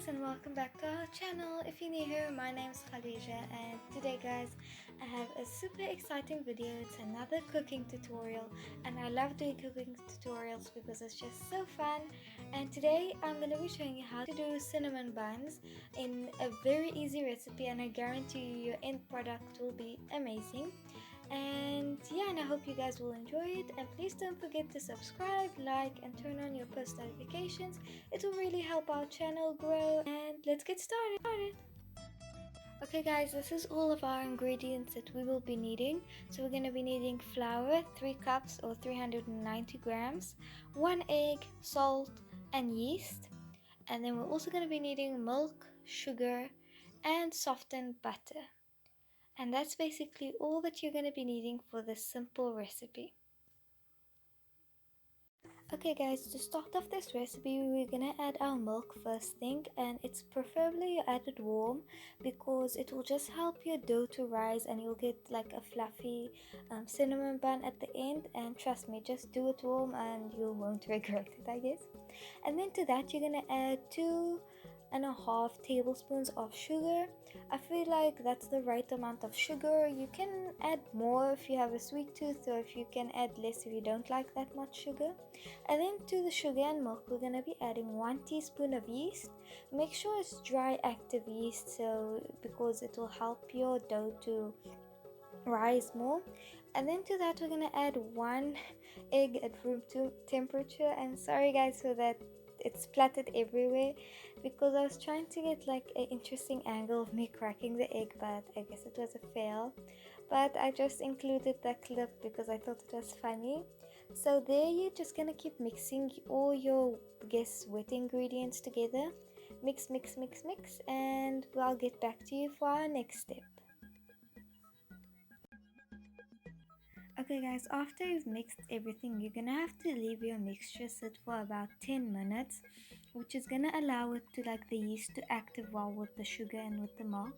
guys, and welcome back to our channel. If you're new here, my name is Khadija, and today guys I have a super exciting video. It's another cooking tutorial, and I love doing cooking tutorials because it's just so fun. And today I'm going to be showing you how to do cinnamon buns in a very easy recipe, and I guarantee you your end product will be amazing. And yeah, and I hope you guys will enjoy it, and please don't forget to subscribe, like, and turn on your post notifications. It will really help our channel grow, and let's get started. Okay guys, this is all of our ingredients that we will be needing. So we're going to be needing flour, 3 cups or 390 grams, 1 egg, salt and yeast, and then we're also going to be needing milk, sugar and softened butter. And that's basically all that you're going to be needing for this simple recipe. Okay guys, to start off this recipe, we're gonna add our milk first thing, and it's preferably you add it warm because it will just help your dough to rise and you'll get like a fluffy cinnamon bun at the end. And trust me, just do it warm and you won't regret it, I guess. And then to that you're gonna add 2.5 tablespoons of sugar. I feel like that's the right amount of sugar. You can add more if you have a sweet tooth, or if you can add less if you don't like that much sugar. And then to the sugar and milk we're going to be adding 1 teaspoon of yeast. Make sure it's dry active yeast, so because it will help your dough to rise more. And then to that we're going to add 1 egg at room temperature. And sorry guys for that, it's splattered everywhere because I was trying to get like an interesting angle of me cracking the egg, but I guess it was a fail. But I just included that clip because I thought it was funny. So there you're just gonna keep mixing all your wet ingredients together. Mix, and I'll get back to you for our next step. Okay guys, after you've mixed everything, you're gonna have to leave your mixture sit for about 10 minutes, which is gonna allow it to like the yeast to active well with the sugar and with the milk.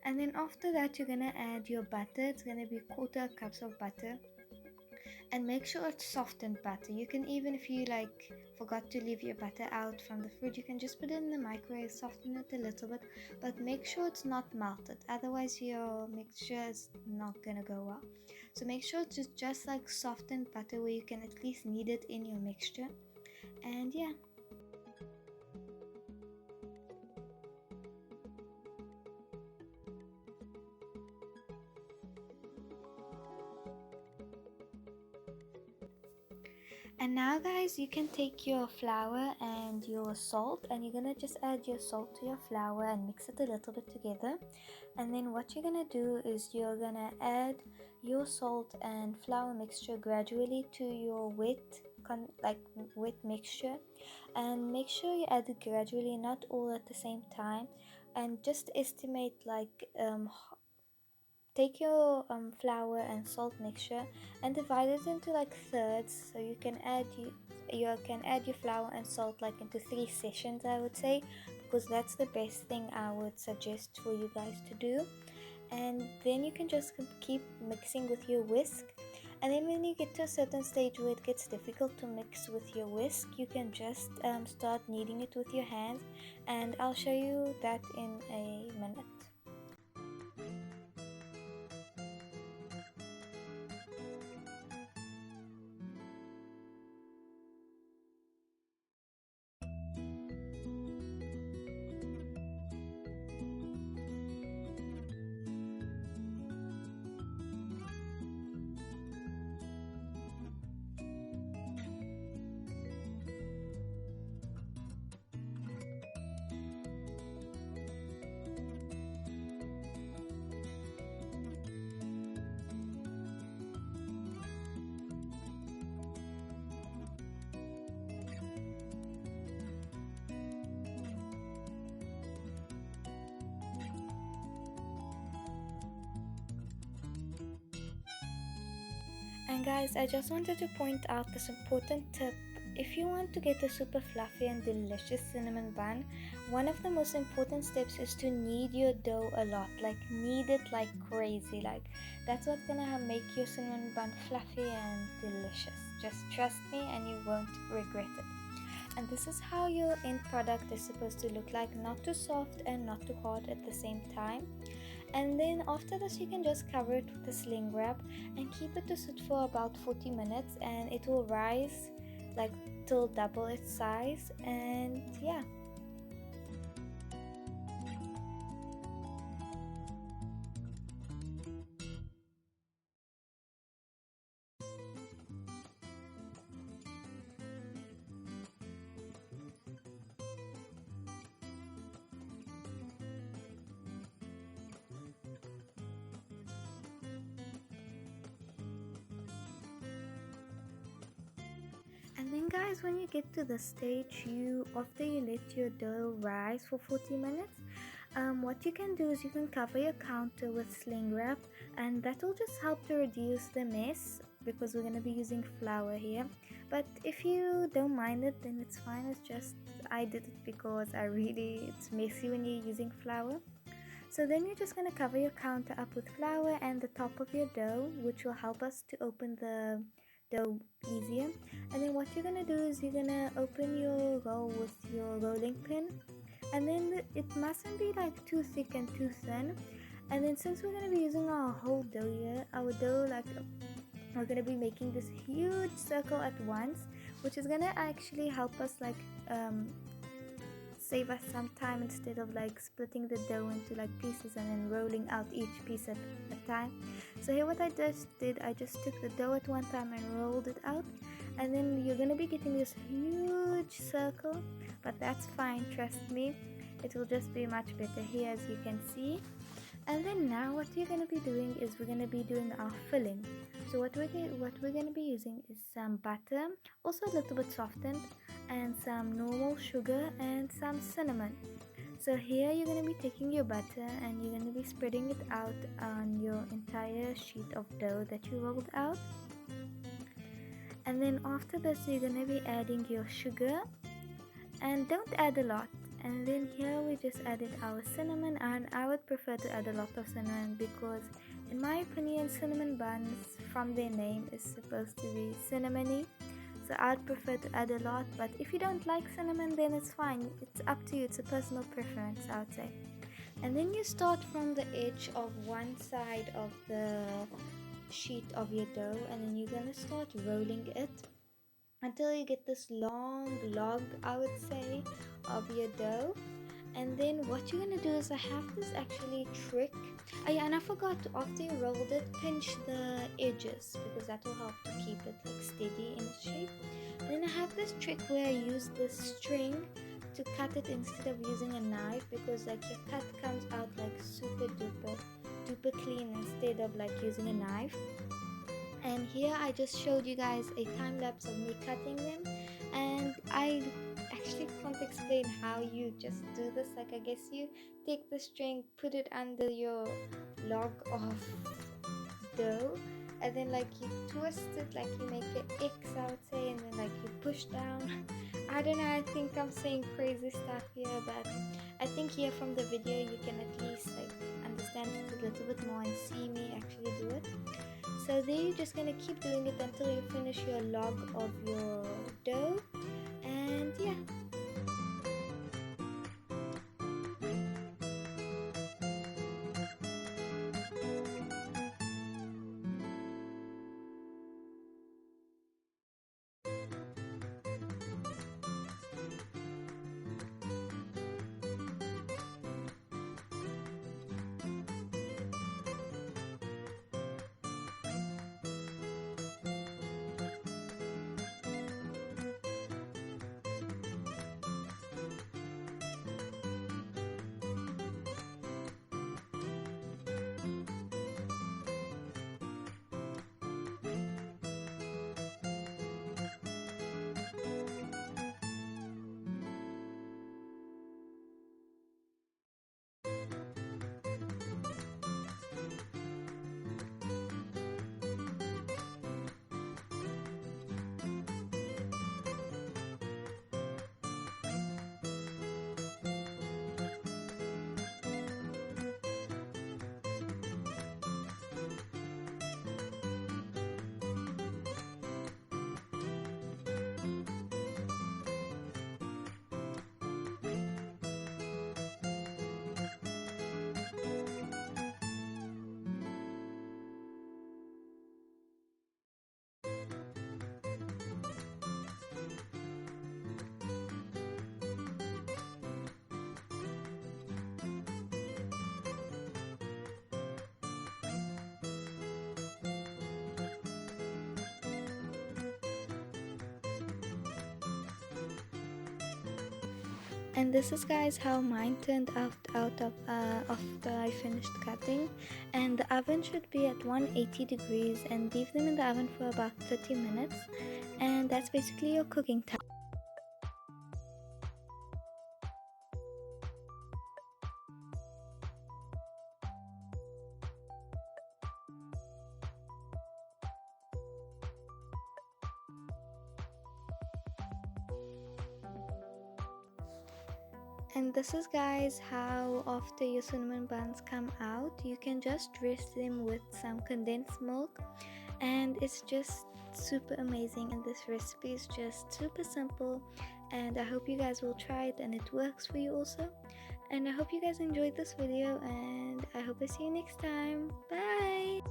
And then after that you're gonna add your butter. It's gonna be 1/4 cups of butter, and make sure it's softened butter. You can, even if you like forgot to leave your butter out from the fridge, you can just put it in the microwave, soften it a little bit, but make sure it's not melted, otherwise your mixture is not gonna go well. So make sure it's just like softened butter where you can at least knead it in your mixture. And yeah. And now guys, you can take your flour and your salt, and you're gonna just add your salt to your flour and mix it a little bit together. And then what you're gonna do is you're gonna add your salt and flour mixture gradually to your wet mixture, and make sure you add it gradually, not all at the same time. And just estimate like take your flour and salt mixture and divide it into like thirds, so you can add your flour and salt like into 3 sessions, I would say, because that's the best thing I would suggest for you guys to do. And then you can just keep mixing with your whisk. And then when you get to a certain stage where it gets difficult to mix with your whisk, you can just start kneading it with your hands, and I'll show you that in a minute. And guys, I just wanted to point out this important tip. If you want to get a super fluffy and delicious cinnamon bun, one of the most important steps is to knead your dough a lot. Like knead it like crazy. Like that's what's gonna make your cinnamon bun fluffy and delicious. Just trust me and you won't regret it. And this is how your end product is supposed to look like, not too soft and not too hard at the same time. And then after this, you can just cover it with the sling wrap and keep it to sit for about 40 minutes, and it will rise like till double its size. And yeah. And then guys, when you get to the stage, after you let your dough rise for 40 minutes, what you can do is you can cover your counter with sling wrap, and that will just help to reduce the mess because we're going to be using flour here. But if you don't mind it, then it's fine. It's just I did it because it's messy when you're using flour. So then you're just going to cover your counter up with flour and the top of your dough, which will help us to open the dough easier. And then what you're going to do is you're going to open your roll with your rolling pin, and then it mustn't be like too thick and too thin. And then since we're going to be using our whole dough here, our dough, like we're going to be making this huge circle at once, which is going to actually help us save us some time instead of like splitting the dough into like pieces and then rolling out each piece at a time. So here what I just did, I just took the dough at one time and rolled it out, and then you're gonna be getting this huge circle, but that's fine, trust me, it will just be much better here, as you can see. And then now what you're going to be doing is we're going to be doing our filling. So what we're going to be using is some butter, also a little bit softened, and some normal sugar and some cinnamon. So here you're going to be taking your butter and you're going to be spreading it out on your entire sheet of dough that you rolled out. And then after this, you're going to be adding your sugar, and don't add a lot. And then here we just added our cinnamon, and I would prefer to add a lot of cinnamon because in my opinion cinnamon buns, from their name, is supposed to be cinnamony. So I'd prefer to add a lot, but if you don't like cinnamon, then it's fine, it's up to you, it's a personal preference, I would say. And then you start from the edge of one side of the sheet of your dough, and then you're gonna start rolling it until you get this long log, I would say, of your dough. And then what you're gonna do is, I have this actually trick. Oh yeah, and I forgot, after you rolled it, pinch the edges because that will help to keep it like steady in its shape. And then I have this trick where I use this string to cut it instead of using a knife, because like your cut comes out like super duper clean instead of like using a knife. And here I just showed you guys a time lapse of me cutting them, and I actually can't explain how you just do this. Like, I guess you take the string, put it under your log of dough, and then like you twist it, like you make an X, I would say, and then like you push down. I don't know, I think I'm saying crazy stuff here, but I think here from the video you can at least like understand it a little bit more and see me actually do it. So then you're just gonna keep doing it until you finish your log of your dough, and yeah. And this is, guys, how mine turned out of after I finished cutting. And the oven should be at 180 degrees, and leave them in the oven for about 30 minutes, and that's basically your cooking time. And this is, guys, how after your cinnamon buns come out, you can just dress them with some condensed milk, and it's just super amazing. And this recipe is just super simple, and I hope you guys will try it and it works for you also. And I hope you guys enjoyed this video, and I hope I see you next time. Bye.